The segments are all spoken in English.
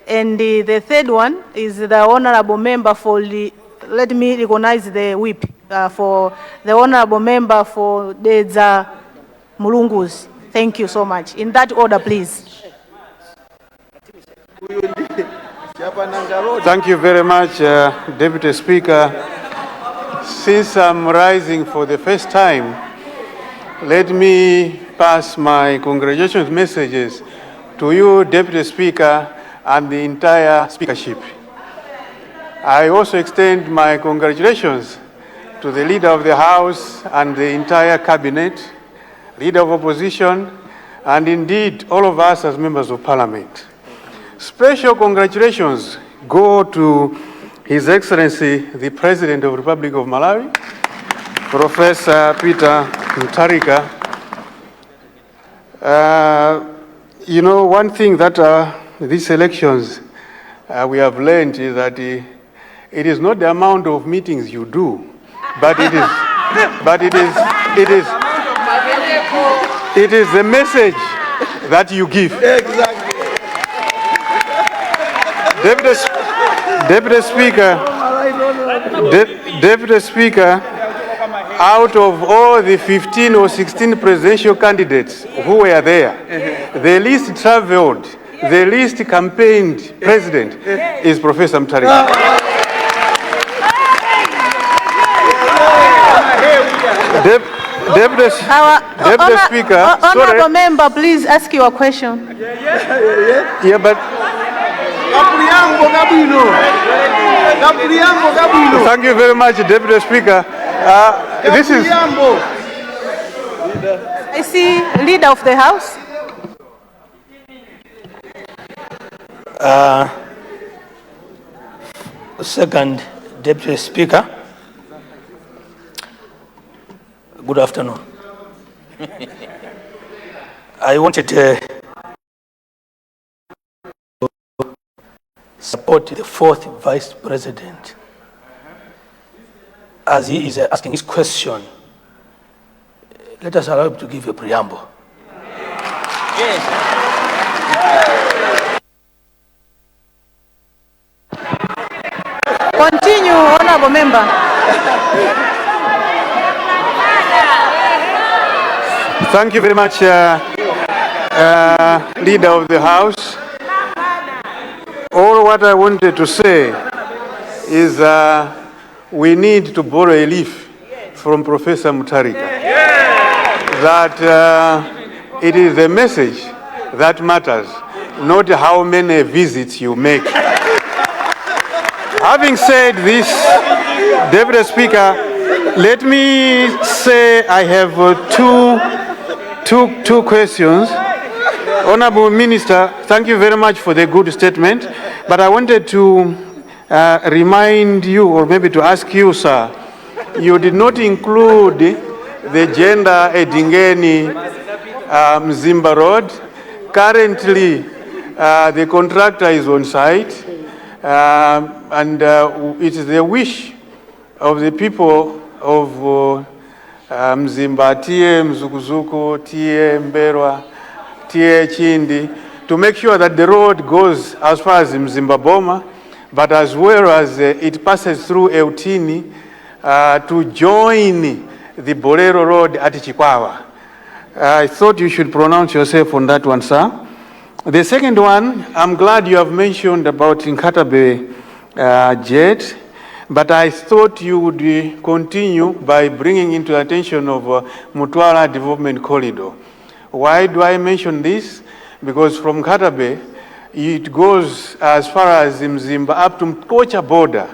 And the third one is the honorable member for let me recognize the whip for the honorable member for the Mulungus. Thank you so much. In that order, please. Thank you very much, Deputy Speaker. Since I'm rising for the first time, let me pass my congratulations messages to you, Deputy Speaker, and the entire speakership. I also extend my congratulations to the Leader of the House and the entire Cabinet, Leader of Opposition, and indeed all of us as members of Parliament. Special congratulations go to His Excellency, the President of the Republic of Malawi, Professor Peter Mutharika. You know, one thing that these elections we have learned is that it is not the amount of meetings you do, but it is the message that you give. Exactly. Deputy Speaker, out of all the 15 or 16 presidential candidates who were there, the least traveled, the least campaigned president is Professor Mutharika. Deputy Speaker, honorable member, please ask your question. Yeah, but thank you very much, Deputy Speaker. This is. I see Leader of the House. Second Deputy Speaker, good afternoon. I wanted to support the fourth Vice President as he is asking his question. Let us allow him to give a preamble. Yes. Continue, honorable member. Thank you very much, Leader of the House. All what I wanted to say is we need to borrow a leaf from Professor Mutharika. That it is the message that matters, not how many visits you make. Having said this, Deputy Speaker, let me say I have two questions. Honorable Minister, thank you very much for the good statement, but I wanted to remind you, or maybe to ask you, sir, you did not include the gender Edingeni Mzimba Road. Currently, the contractor is on site, and it is the wish of the people of Mzimba, TM Mzukuzuku, TM Mberwa, TM Chindi, to make sure that the road goes as far as Mzimba Boma, but as well as it passes through Eutini to join the Lero Road at Chikwawa. I thought you should pronounce yourself on that one, sir. The second one, I'm glad you have mentioned about Nkatabe jet, but I thought you would continue by bringing into the attention of Mutwara Development Corridor. Why do I mention this? Because from Nkatabe, it goes as far as Mzimba up to Mkocha border,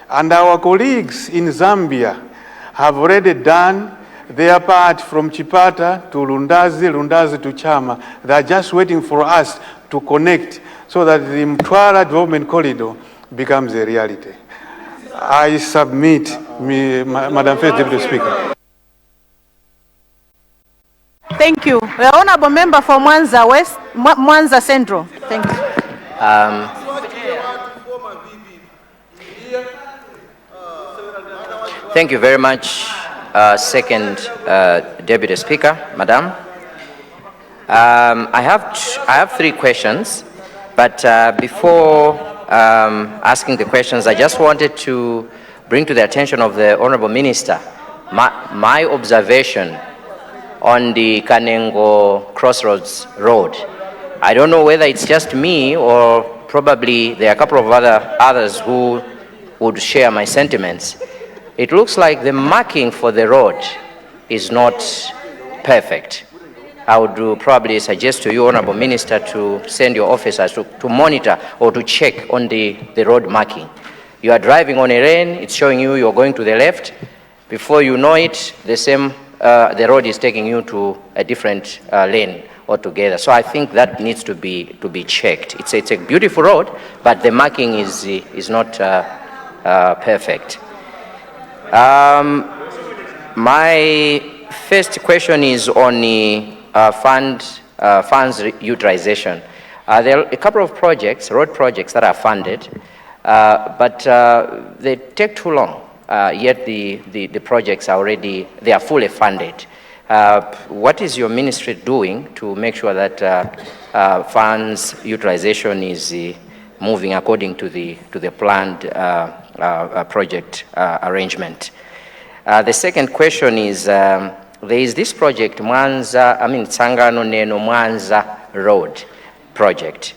and our colleagues in Zambia have already done their part from Chipata to Lundazi, Lundazi to Chama. They are just waiting for us to connect so that the Mtwara Development Corridor becomes a reality. I submit, Madam First Deputy Speaker. Thank you. The honorable member for Mwanza West, Mwanza Central. Thank you. Thank you very much, Second Deputy Speaker, Madam. I have 3 questions, but But before asking the questions, I just wanted to bring to the attention of the Honorable Minister my observation on the Kanengo Crossroads Road. I don't know whether it's just me or probably there are a couple of others who would share my sentiments. It looks like the marking for the road is not perfect. I would probably suggest to you, Honorable Minister, to send your officers to monitor or to check on the road marking. You are driving on a lane, it's showing you're going to the left. Before you know it, the road is taking you to a different lane altogether. So I think that needs to be checked. It's a beautiful road, but the marking is not perfect. My first question is on the funds utilization. There are a couple of projects, road projects that are funded, but they take too long. Yet the projects are they are fully funded. What is your ministry doing to make sure that funds utilization is moving according to the planned project arrangement? The second question is, there is this project, Sangano Neno Mwanza Road project.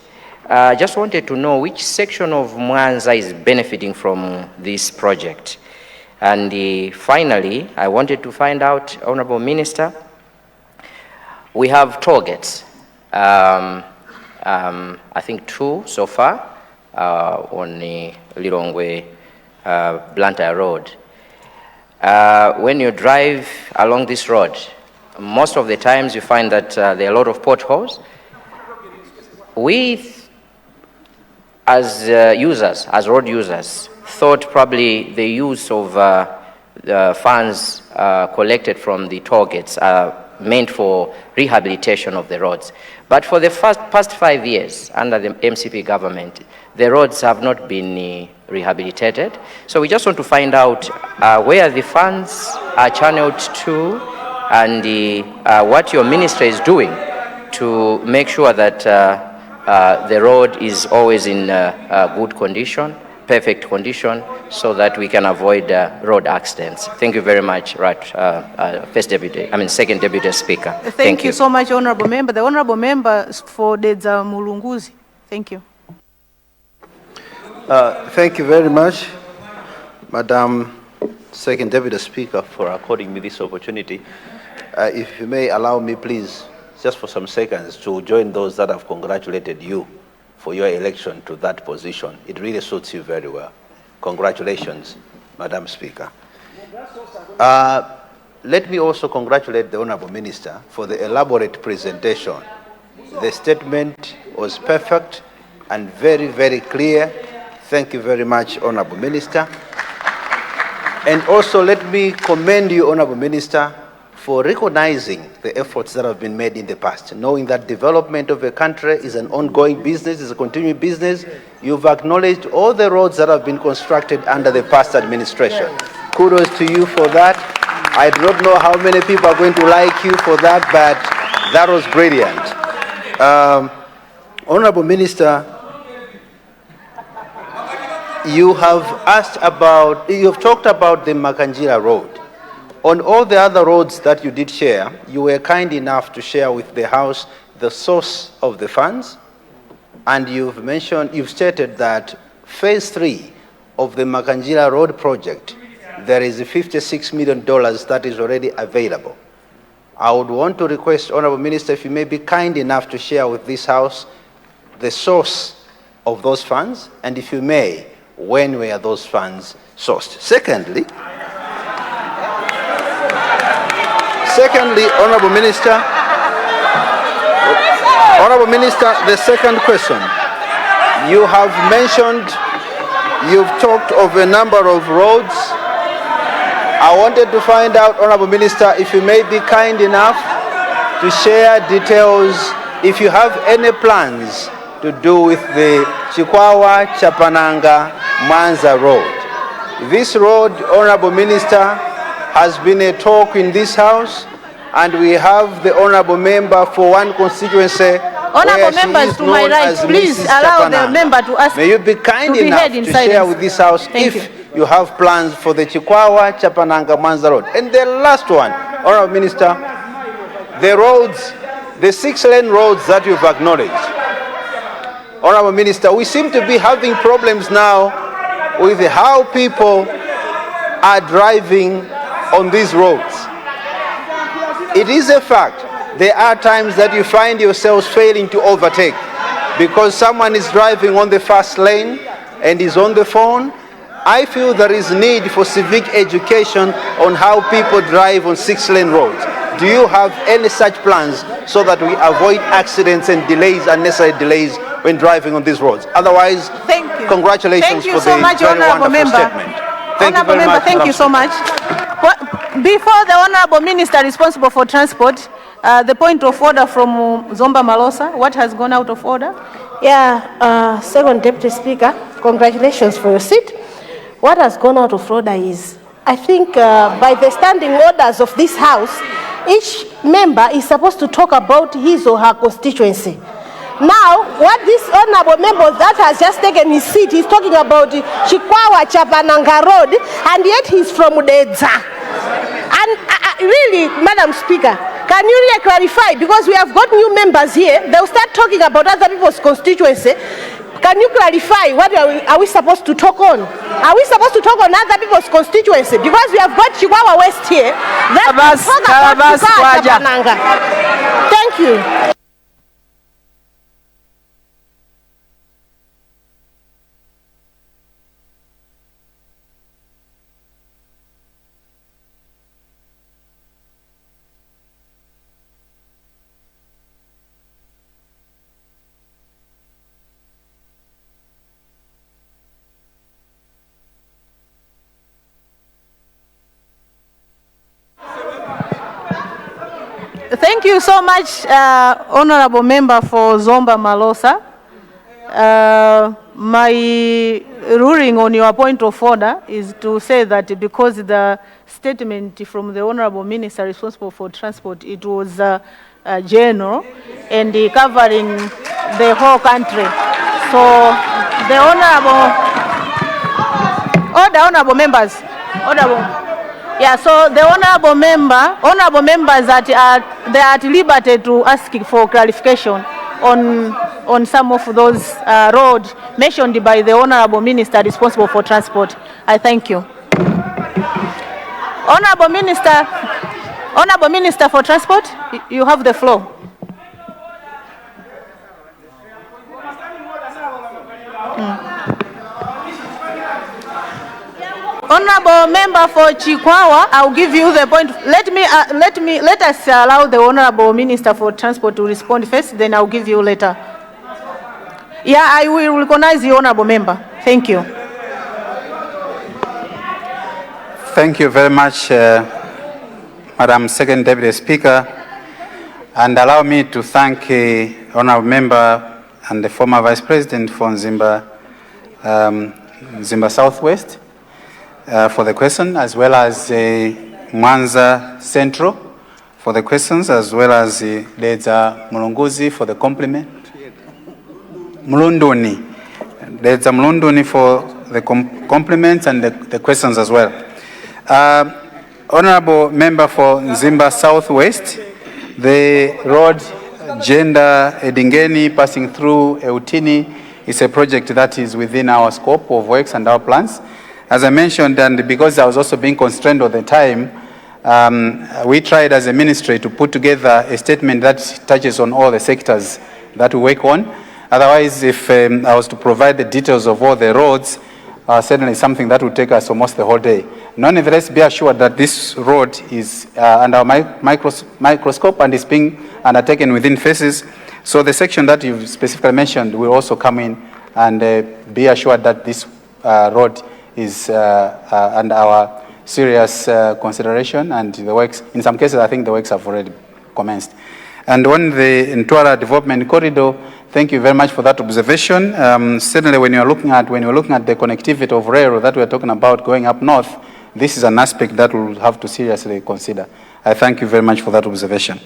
Just wanted to know which section of Mwanza is benefiting from this project. And finally, I wanted to find out, Honorable Minister, we have toll gates, I think 2 so far, on the Lilongwe Blantyre Road. When you drive along this road, most of the times you find that there are a lot of potholes. We, as road users, thought probably the use of the funds collected from the toll gates are meant for rehabilitation of the roads. But for the past 5 years under the MCP government, the roads have not been rehabilitated. So we just want to find out where the funds are channeled to and what your ministry is doing to make sure that the road is always in good condition, perfect condition, so that we can avoid road accidents. Thank you very much, Second Deputy Speaker. Thank you so much, Honorable Member. The Honorable Member for Dedza Mulunguzi. Thank you. Thank you very much, Madam Second Deputy Speaker, for according me this opportunity. If you may allow me, please, just for some seconds, to join those that have congratulated you for your election to that position. It really suits you very well. Congratulations, Madam Speaker. Let me also congratulate the Honorable Minister for the elaborate presentation. The statement was perfect and very, very clear. Thank you very much, Honorable Minister. And also let me commend you, Honorable Minister, for recognizing the efforts that have been made in the past, knowing that development of a country is an ongoing business, is a continuing business. You've acknowledged all the roads that have been constructed under the past administration. Kudos to you for that. I do not know how many people are going to like you for that, but that was brilliant. Honorable Minister, you have talked about the Makanjira Road. On all the other roads that you did share, you were kind enough to share with the House the source of the funds, and you've stated that phase 3 of the Makanjira Road project, there is $56 million that is already available. I would want to request, Honorable Minister, if you may be kind enough to share with this House the source of those funds, and if you may, when were those funds sourced? Secondly, Honorable Minister, the second question. You have mentioned, you've talked of a number of roads. I wanted to find out, Honorable Minister, if you may be kind enough to share details, if you have any plans to do with the Chikwawa Chapananga Mwanza Road. This road, Honorable Minister, has been a talk in this House, and we have the Honorable Member for one constituency Honorable where she members is to my known right, as please Mrs. allow the Chapananga. member to ask. May you be kind to be enough heard in to silence. share with this House Thank if you have plans for the Chikwawa, Chapananga, Mwanza Road. And the last one, Honorable Minister, the roads, the 6-lane roads that you've acknowledged. Honorable Minister, we seem to be having problems now with how people are driving on these roads. It is a fact, there are times that you find yourselves failing to overtake because someone is driving on the fast lane and is on the phone. I feel there is need for civic education on how people drive on 6-lane roads. Do you have any such plans so that we avoid accidents and delays, unnecessary delays when driving on these roads? Otherwise, Thank you. Congratulations Thank you for so the much, very Honorable wonderful Member. statement. Thank Honorable you very Member, much. thank you so much. Before the Honorable Minister responsible for transport, the point of order from Zomba Malosa, what has gone out of order? Yeah, Second Deputy Speaker, congratulations for your seat. What has gone out of order is, I think by the standing orders of this House, each member is supposed to talk about his or her constituency. Now, what this honorable member that has just taken his seat, he's talking about Chikwawa Chapananga Road, and yet he's from Dedza. And really, Madam Speaker, can you really clarify, because we have got new members here, they'll start talking about other people's constituency. Can you clarify what are we supposed to talk on? Are we supposed to talk on other people's constituency? Because we have got Chikwawa West here. Let's talk about Chikwawa Chapananga. Thank you. Thank you so much, Honorable Member for Zomba Malosa. My ruling on your point of order is to say that because the statement from the Honorable Minister responsible for transport, it was general and covering the whole country. So the honorable members, yeah, so the honorable members that they are at liberty to ask for clarification on some of those roads mentioned by the honorable minister responsible for transport. I thank you. Honorable Minister for Transport, you have the floor. Honorable Member for Chikwawa, I'll give you the point. Let us allow the Honorable Minister for Transport to respond first, then I'll give you later. Yeah, I will recognize the Honorable Member. Thank you. Thank you very much, Madam Second Deputy Speaker. And allow me to thank Honorable Member and the former Vice President for Nzimba Southwest for the question, as well as Mwanza Central for the questions, as well as Dedza Mulunguzi for the compliment. Mulunduni. Dedza Mulunduni for the compliments and the questions as well. Honorable Member for Nzimba Southwest, the road Gender Edingeni passing through Eutini is a project that is within our scope of works and our plans. As I mentioned, and because I was also being constrained all the time, we tried as a ministry to put together a statement that touches on all the sectors that we work on. Otherwise, if I was to provide the details of all the roads, certainly something that would take us almost the whole day. Nonetheless, be assured that this road is under our microscope and is being undertaken within phases. So the section that you've specifically mentioned will also come in, and be assured that this road is under our serious consideration, and the works, in some cases, I think the works have already commenced. And on the Ntwara Development Corridor, thank you very much for that observation. Certainly, when you're looking at the connectivity of Lero that we're talking about going up north, this is an aspect that we'll have to seriously consider. I thank you very much for that observation.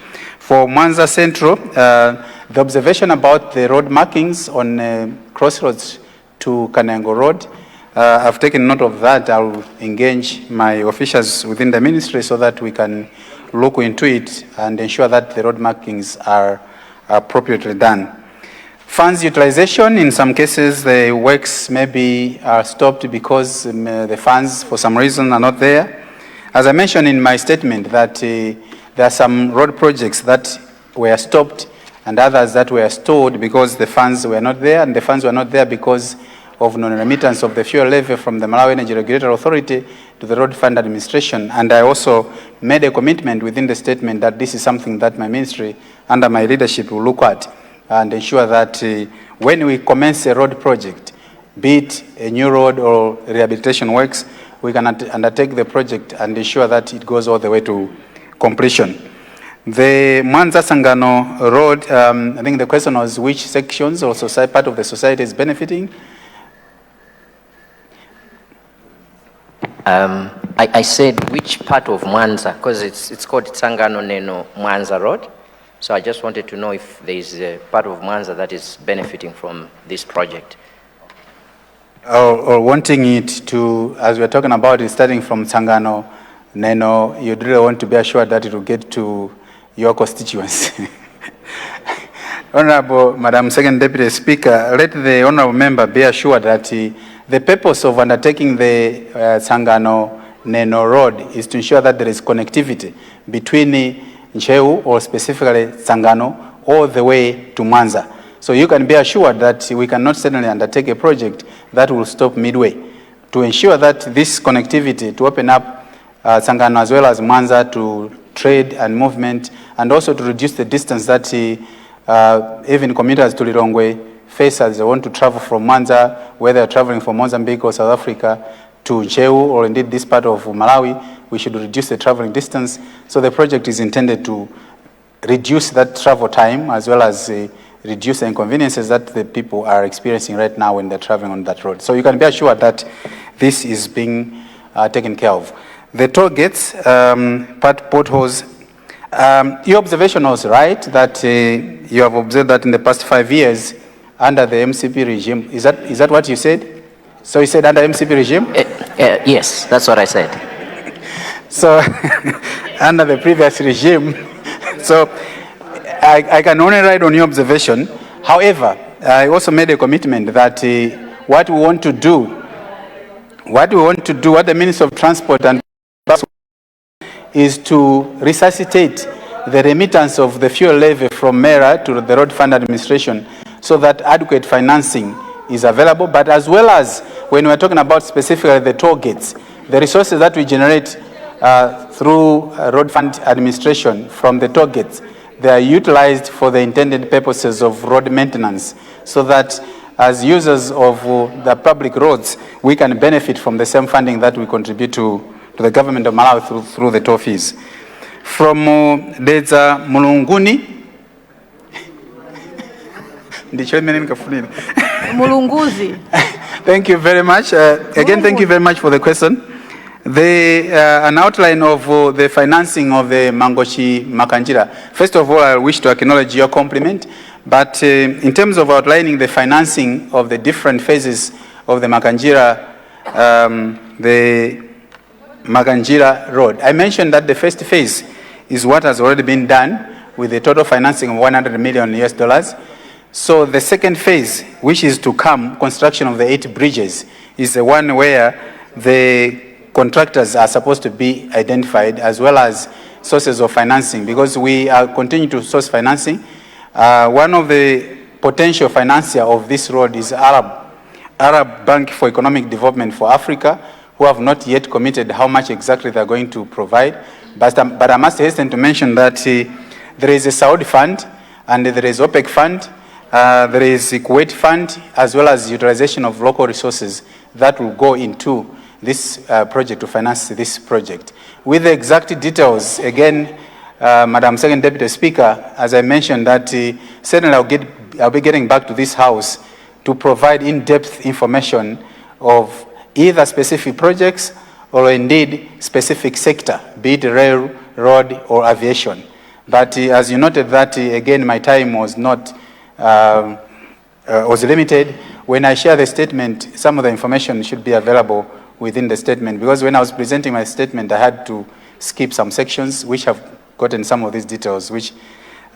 For Mwanza Central, the observation about the road markings on crossroads to Kanengo Road, I've taken note of that. I'll engage my officials within the ministry so that we can look into it and ensure that the road markings are appropriately done. Funds utilization, in some cases the works maybe are stopped because the funds for some reason are not there. As I mentioned in my statement that there are some road projects that were stopped and others that were stored because the funds were not there, and the funds were not there because of non-remittance of the fuel levy from the Malawi Energy Regulatory Authority to the Road Fund Administration. And I also made a commitment within the statement that this is something that my ministry, under my leadership, will look at and ensure that when we commence a road project, be it a new road or rehabilitation works, we can undertake the project and ensure that it goes all the way to completion. The Mwanza Sangano Road, I think the question was which sections or part of the society is benefiting. I said which part of Mwanza, because it's called Sangano Neno Mwanza Road. So I just wanted to know if there is a part of Mwanza that is benefiting from this project. Or wanting it to, as we're talking about it, starting from Sangano Neno, you really want to be assured that it will get to your constituency. Honorable Madam Second Deputy Speaker, let the Honorable Member be assured that the purpose of undertaking the Sangano Neno Road is to ensure that there is connectivity between Ncheu, or specifically Sangano, all the way to Mwanza. So you can be assured that we cannot suddenly undertake a project that will stop midway. To ensure that this connectivity, to open up Sangano as well as Mwanza to trade and movement, and also to reduce the distance that even commuters to Lirongwe face as they want to travel from Mwanza, whether they're traveling from Mozambique or South Africa to Ncheu, or indeed this part of Malawi, we should reduce the traveling distance. So the project is intended to reduce that travel time as well as reduce the inconveniences that the people are experiencing right now when they're traveling on that road. So you can be assured that this is being taken care of. The toll gates, potholes, your observation was right that you have observed that in the past 5 years under the MCP regime. Is that what you said? So you said under MCP regime? Yes, that's what I said. So under the previous regime, so I can only ride on your observation. However, I also made a commitment that what we want to do, what the Minister of Transport and is to resuscitate the remittance of the fuel levy from MERA to the Road Fund Administration so that adequate financing is available, but as well as when we're talking about specifically the toll gates, the resources that we generate through Road Fund Administration from the toll gates, they are utilized for the intended purposes of road maintenance, so that as users of the public roads, we can benefit from the same funding that we contribute to the government of Malawi through the toll fees. From Deza Mulunguni, Mulunguzi. Thank you very much. Again, thank you very much for the question. An outline of the financing of the Mangochi Makanjira. First of all, I wish to acknowledge your compliment, but in terms of outlining the financing of the different phases of the Makanjira, Road, I mentioned that the first phase is what has already been done with a total financing of $100 million. So the second phase, which is to come, construction of the 8 bridges, is the one where the contractors are supposed to be identified as well as sources of financing, because we are continuing to source financing. One of the potential financier of this road is Arab Bank for Economic Development for Africa, who have not yet committed how much exactly they're going to provide. But I must hasten to mention that there is a Saudi fund and there is OPEC fund. There is a Kuwait fund, as well as utilization of local resources that will go into this project to finance this project. With the exact details, again, Madam Second Deputy Speaker, as I mentioned, that certainly I'll be getting back to this House to provide in-depth information of either specific projects or indeed specific sector, be it rail, road, or aviation. But as you noted that, again, my time was not, was limited. When I share the statement, some of the information should be available within the statement, because when I was presenting my statement, I had to skip some sections which have gotten some of these details, which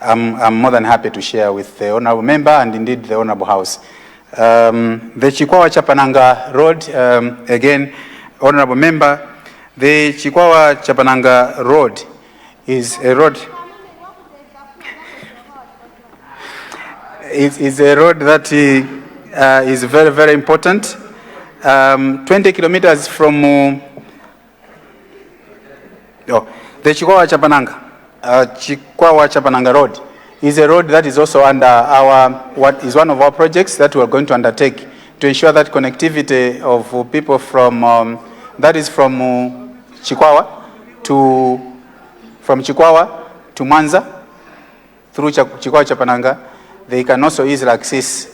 I'm more than happy to share with the Honorable Member and indeed the Honorable House. The Chikwawa-Chapananga Road, again, Honorable Member, the Chikwawa-Chapananga Road is a road. It's a road that is very, very important. 20 kilometers from the Chikwawa-Chapananga Road is a road that is also under what is one of our projects that we are going to undertake to ensure that connectivity of people from, that is from Chikwawa to Mwanza through Chikwawa-Chapananga, they can also easily access.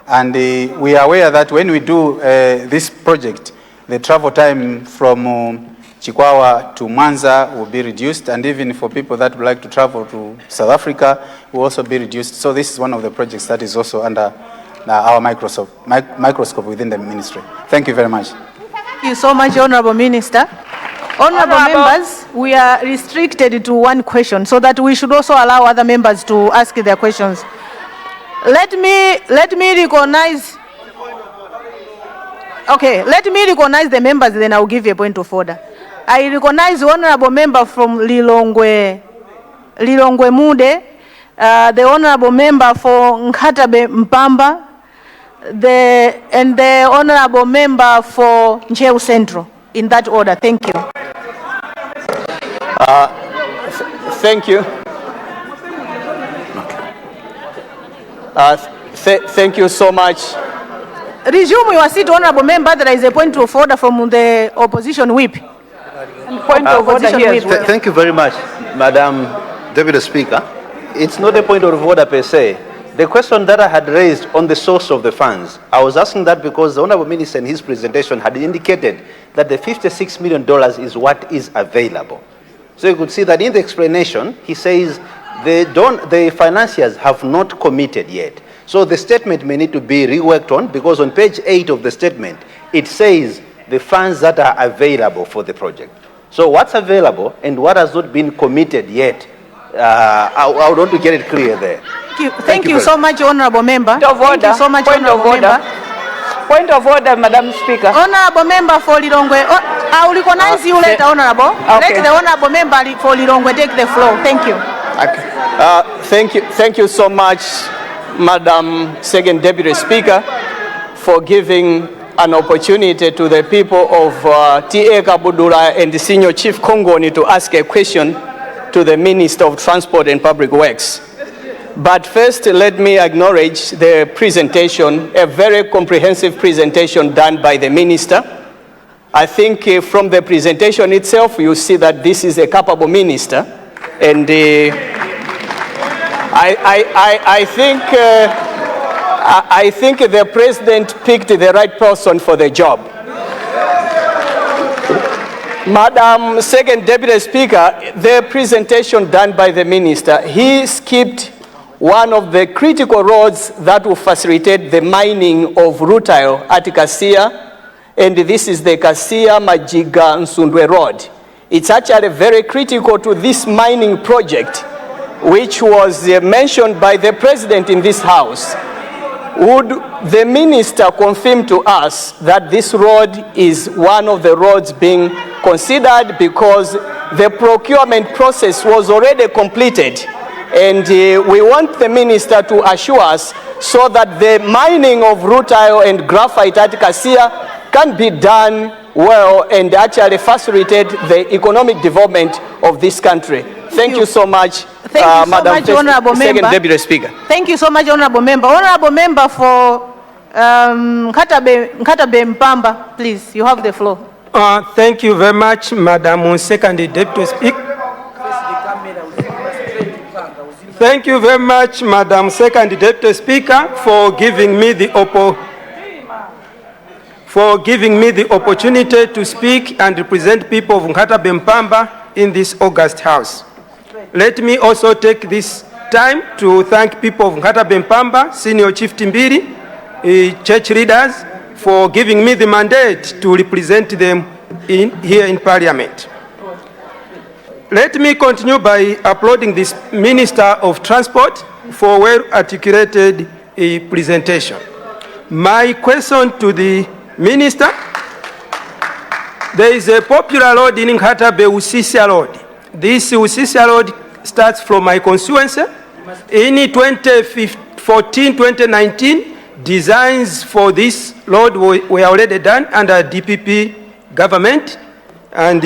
And we are aware that when we do this project, the travel time from Chikwawa to Mwanza will be reduced, and even for people that would like to travel to South Africa will also be reduced. So this is one of the projects that is also under our microscope within the ministry. Thank you very much. Thank you so much, Honorable Minister. Honorable members, we are restricted to one question so that we should also allow other members to ask their questions. Let me recognize. Okay, let me recognize the members, then I'll give you a point of order. I recognize the Honorable Member from Lilongwe Mude, the Honorable Member for Nkatabe Mpamba, and the Honorable Member for Njeu Central. In that order, thank you. Thank you. Thank you so much. Resume your seat, Honorable Member. There is a point of order from the opposition whip. Point of order here. Thank you very much, Madam Deputy Speaker. It's not a point of order per se. The question that I had raised on the source of the funds, I was asking that because the Honorable Minister in his presentation had indicated that the $56 million is what is available. So you could see that in the explanation, he says the financiers have not committed yet. So the statement may need to be reworked on, because on page 8 of the statement, it says the funds that are available for the project. So what's available and what has not been committed yet, I want to get it clear there. Thank you so much, Honorable Member. Point of order. Thank you so much, Honorable Member. Point of order, Madam Speaker. Honorable Member for Lilongwe, I will recognize you later, Honorable. Okay. Let the Honorable Member for Lilongwe take the floor. Thank you. Thank you so much, Madam Second Deputy Speaker, for giving an opportunity to the people of T.A. Kabudula and the Senior Chief Kongoni to ask a question to the Minister of Transport and Public Works. But first, let me acknowledge the presentation, a very comprehensive presentation done by the Minister. I think from the presentation itself, you see that this is a capable Minister. And I think the President picked the right person for the job. Madam Second Deputy Speaker, the presentation done by the Minister, he skipped one of the critical roads that will facilitate the mining of rutile at Kasia, and this is the Kasia-Majiga-Nsundwe Road. It's actually very critical to this mining project, which was mentioned by the President in this House. Would the Minister confirm to us that this road is one of the roads being considered, because the procurement process was already completed, and we want the Minister to assure us so that the mining of rutile and graphite at Kasia can be done well and actually facilitate the economic development of this country. Thank you so much, Madam Honorable Member. Second Deputy Speaker. Thank you so much, Honorable Member. Honorable Member for Nkatabe Mpamba, please, you have the floor. Thank you very much, Madam Second Deputy Speaker. Thank you very much, Madam Second Deputy Speaker, for giving me the opportunity to speak and represent people of Nkatabe Mpamba in this August House. Let me also take this time to thank people of Nkatabe Mpamba, Senior Chief Timbiri, church leaders, for giving me the mandate to represent them here in Parliament. Let me continue by applauding this Minister of Transport for well-articulated presentation. My question to the Minister, there is a popular road in Nkatabe, Usisia Road. This Usisia Road starts from my constituency. In 2014-2019, designs for this road were already done under DPP government, and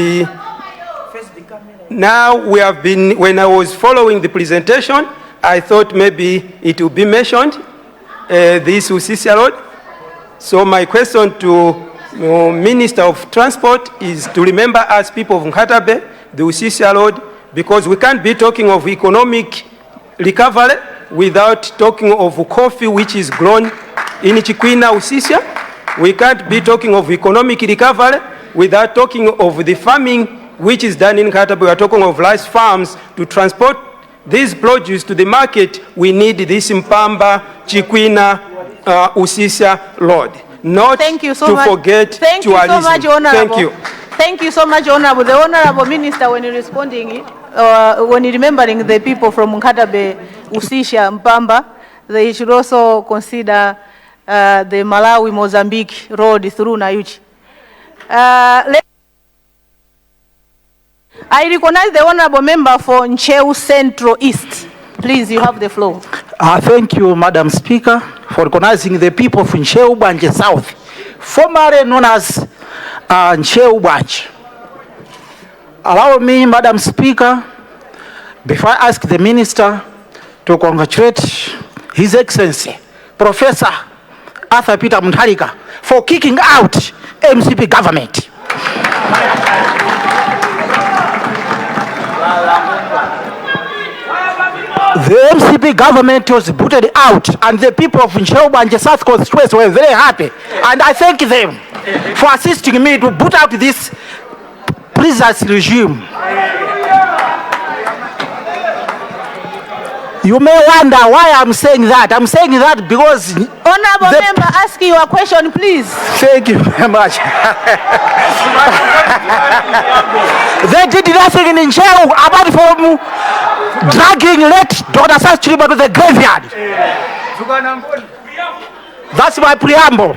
now we have been, when I was following the presentation, I thought maybe it would be mentioned, this Usisia Road. So my question to Minister of Transport is to remember us people of Nkatabe, the Usisia Road, because we can't be talking of economic recovery without talking of coffee which is grown in Chikwina, Usisia. We can't be talking of economic recovery without talking of the farming which is done in Nkatabe. We are talking of rice farms. To transport these produce to the market, we need this Mpamba, Chikwina, Usisia Road. Not Thank you so to much. forget Thank you so much, Honorable. Thank you. Thank you so much, Honorable. The Honorable Minister, when you're responding, when you're remembering the people from Nkatabe, Usisia, Mpamba, they should also consider the Malawi-Mozambique road through Nayuchi. I recognize the Honorable Member for Ncheu Central East. Please, you have the floor. Thank you, Madam Speaker, for recognizing the people of Ncheu Bwanje South, formerly known as Ncheu Bwanje. Allow me, Madam Speaker, before I ask the Minister, to congratulate His Excellency, Professor Arthur Peter Mutharika, for kicking out MCP government. The MCP government was booted out, and the people of Ncheu Bwanje South constituency were very happy. And I thank them for assisting me to boot out this previous regime. You may wonder why I'm saying that. I'm saying that because... Honorable Member, ask your question, please. Thank you very much. They did nothing in Ncheu apart from dragging late Dr. Sas Chiriba to the graveyard. That's my preamble.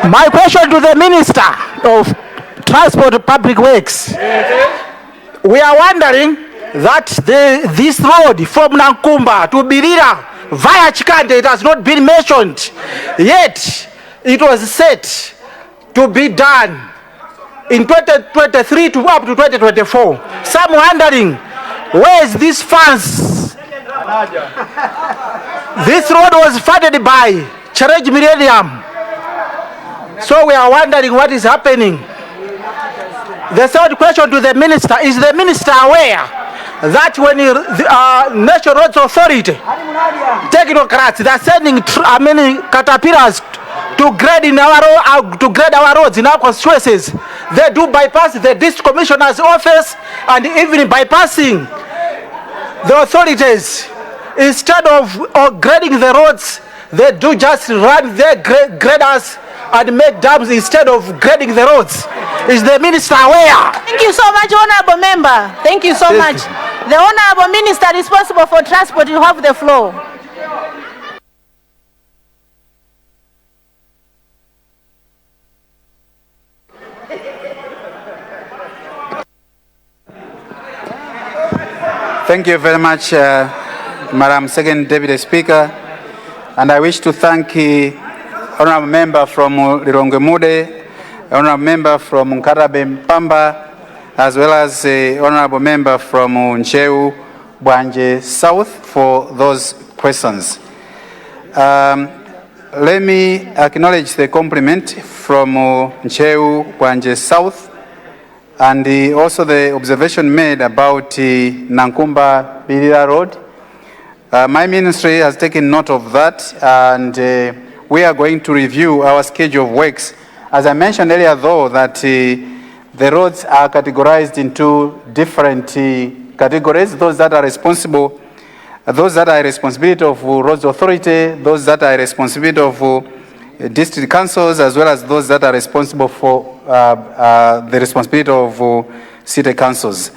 My question to the Minister of Transport and Public Works. We are wondering that this road from Nankumba to Birira via Chikande, it has not been mentioned. Yet, it was set to be done in 2023 to up to 2024. Some wondering, where is these funds? This road was funded by Charge Millennium. So we are wondering what is happening. The third question to the Minister, is the Minister aware that when the National Roads Authority, technocrats, they are sending caterpillars to grade our roads in our constituencies, they do bypass the District Commissioner's office and even bypassing the authorities. Instead of grading the roads, they do just run their graders and make dams instead of grading the roads. Is the Minister aware? Thank you so much, Honorable Member. Thank you so much. The Honorable Minister responsible for transport, you have the floor. Thank you very much, Madam Second Deputy Speaker. And I wish to thank Honorable Member from Lirongwe, Honorable Member from Nkatabe Mpamba, as well as Honorable Member from Ncheu Bwanje South for those questions. Let me acknowledge the compliment from Ncheu Bwanje South and also the observation made about Nankumba Birira Road. My ministry has taken note of that, and we are going to review our schedule of works. As I mentioned earlier, though, that the roads are categorized into different categories. Those that are responsible, those that are responsibility of roads authority, those that are responsibility of district councils, as well as those that are responsible for the responsibility of city councils.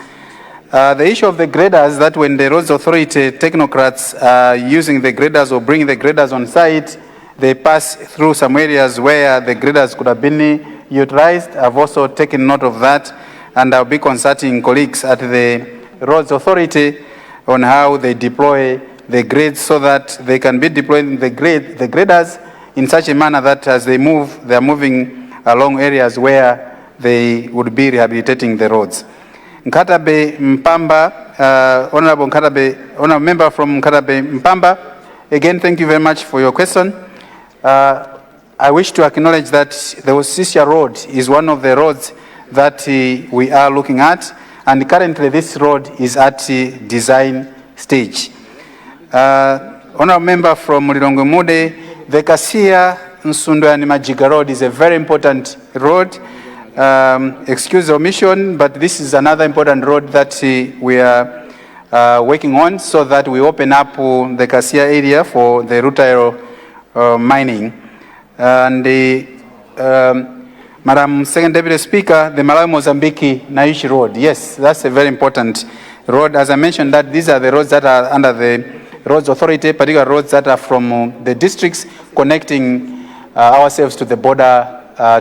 The issue of the graders, that when the roads authority technocrats are using the graders or bring the graders on site, they pass through some areas where the graders could have been utilized. I've also taken note of that, and I'll be consulting colleagues at the roads authority on how they deploy the grades so that they can be deploying the graders in such a manner that as they move, they are moving along areas where they would be rehabilitating the roads. Nkatabe Mpamba, Honorable Nkatabe, Honorable Member from Nkatabe Mpamba, again, thank you very much for your question. I wish to acknowledge that the Osisia Road is one of the roads that we are looking at, and currently this road is at design stage. Honorable Member from Mulilongwe Mude, the Kasia Nsundwani Majiga Road is a very important road. Excuse the omission, but this is another important road that we are working on so that we open up the Kasia area for the rutile mining. And Madam Second Deputy Speaker, the Malawi-Mozambique Naishi Road, yes, that's a very important road. As I mentioned, that these are the roads that are under the Roads Authority, particular roads that are from the districts connecting ourselves to the border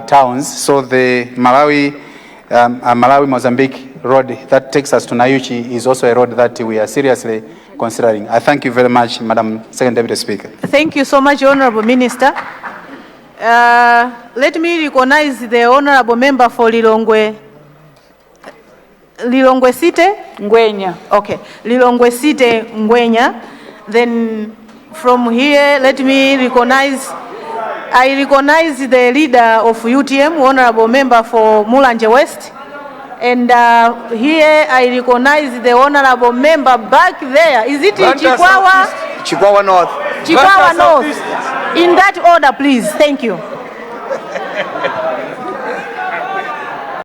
towns. So the Malawi-Mozambique road that takes us to Naishi is also a road that we are seriously considering. I thank you very much, Madam Second Deputy Speaker. Thank you so much, Honorable Minister. Let me recognize the Honorable Member for Lilongwe City? Ngwenya. Okay, Lilongwe City, Ngwenya. Then from here, let me recognize, I recognize the leader of UTM, Honorable Member for Mulanje West. And here I recognize the Honorable Member back there. Is it Chikwawa? Chikwawa North. Chikwawa North. In that order, please. Thank you.